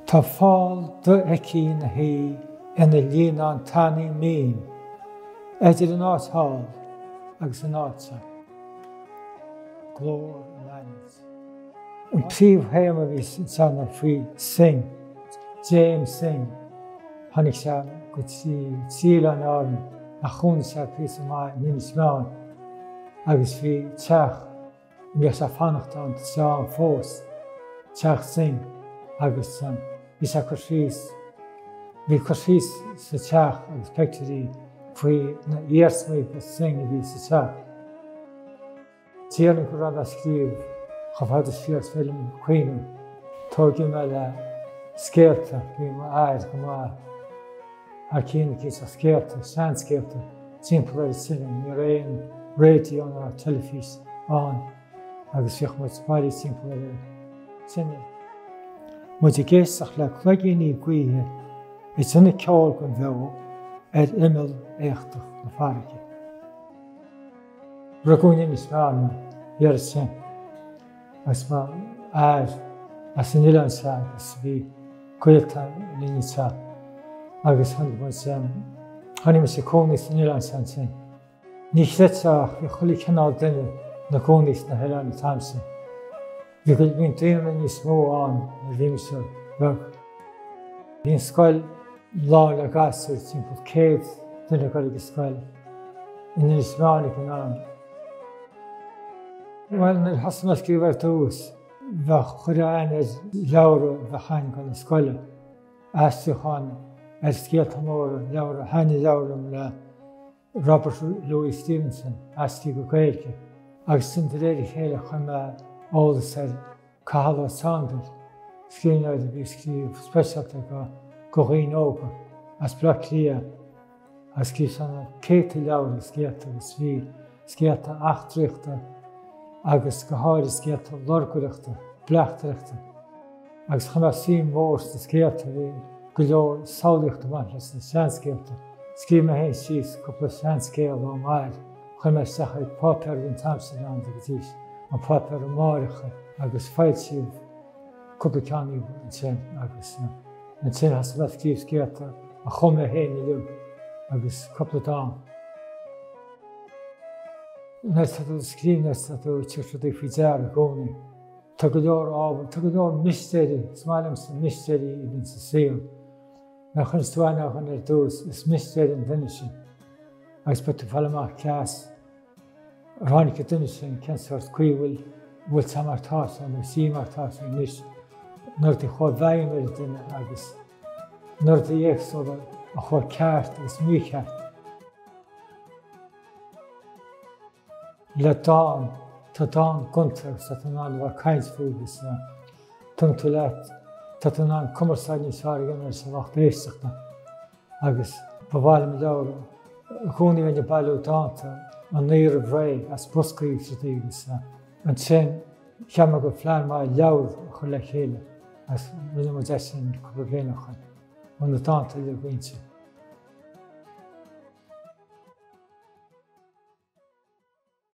Tá fáil do eici na hí ina líonán taní mín, idir an átáil agus an áte. Glór an anis. An príomhhéama bhí sanna faoi sing, James Sing, tháinig se go tíl an áireann a chun se pís amach níos meán, agus bhí teach meas a fannacht an teán fós, teach sing, agus bhí se chuirfís, bhí chuirfís sa teach agus picturí faoi na iarsaí go sing a bhí sa teach. Tíann go rad a scríomh chomh sios film Queen, tógim me le scéalta, bhí mar air go má ar cína cí sa scéalta, sean scéalta, timpeall ar sinne, ní réon réití an ar telefís an, agus fioch mar spáilí timpeall ar sinne. Muid I géisteach le chluigíní guithe I sinna ceol gon bheith imil éachtach na fárice. Ragúine is meána ar sin, as má air as an ilan sa, as bhí cuilta líní sa, agus tháinig me sé cónís an ilan san sin. Ní chléiteach bhí chulaí cinál duine na cónís na heileán na tamsin. Bhí go bhíon daoine níos mó an na bhí me seo bheh. Bhíon scoil lá le gasúir timpeall céad duine go go scoil. In níos meána go an. Wel, na'r hasna sgrifau'r dŵs, fe chwarae'n lawr fe hain gan y sgwyle. Asio chan, sgiat amor, hain lawr am la Robert Louis Stevenson, asio go gweilge. Ag sy'n dyreur I chael chan ma oeddes Cahalwa Saunders. Sgrin oedd y sgrif specialt go gyn oga, as black lia. As sgrif sana keiti lawr sgiat ag svi, sgiat achtrichta, agus go háir sgiat lorgurichta, blachtrichta. Agus chana sín mórs de sgiata go leor saulichta manchas na seansgiata. Sgri me hen sís cúpla seansgéal ó mair. Chana sacha ag páper vin tamsin an agus an páper o máiricha agus fáil síh cúpla ceanú an sin agus an sin has le sgríb sgiata a chum me hen I liw agus cúpla dám. Nes dat skrif nes dat tjurfde fijar goni. Tagdor av, tagdor misteri, smalem misteri I bin sesel. Na khunstwana khaner dos is misteri in finishing. Ag spettu falma class. Ranik finishing kan sort kuil wil samar tas and simar tas nis. Norti khod vaimer din agus. Norti ekso a khod kart is mykart. Le dán, tá dán guntar sa tan an war kainsfúgus na tuntulet, tá tan an commersáin ságan sa wacht réisteachta. Agus bhil me leir, chuúní bhaine bailú dánta an níor bhré as buscaí stratígus an sin cheamar go phlean má leabhar chu le chéile as rinne mo desin cúpla bhéanachan, an na dánta le bhainte.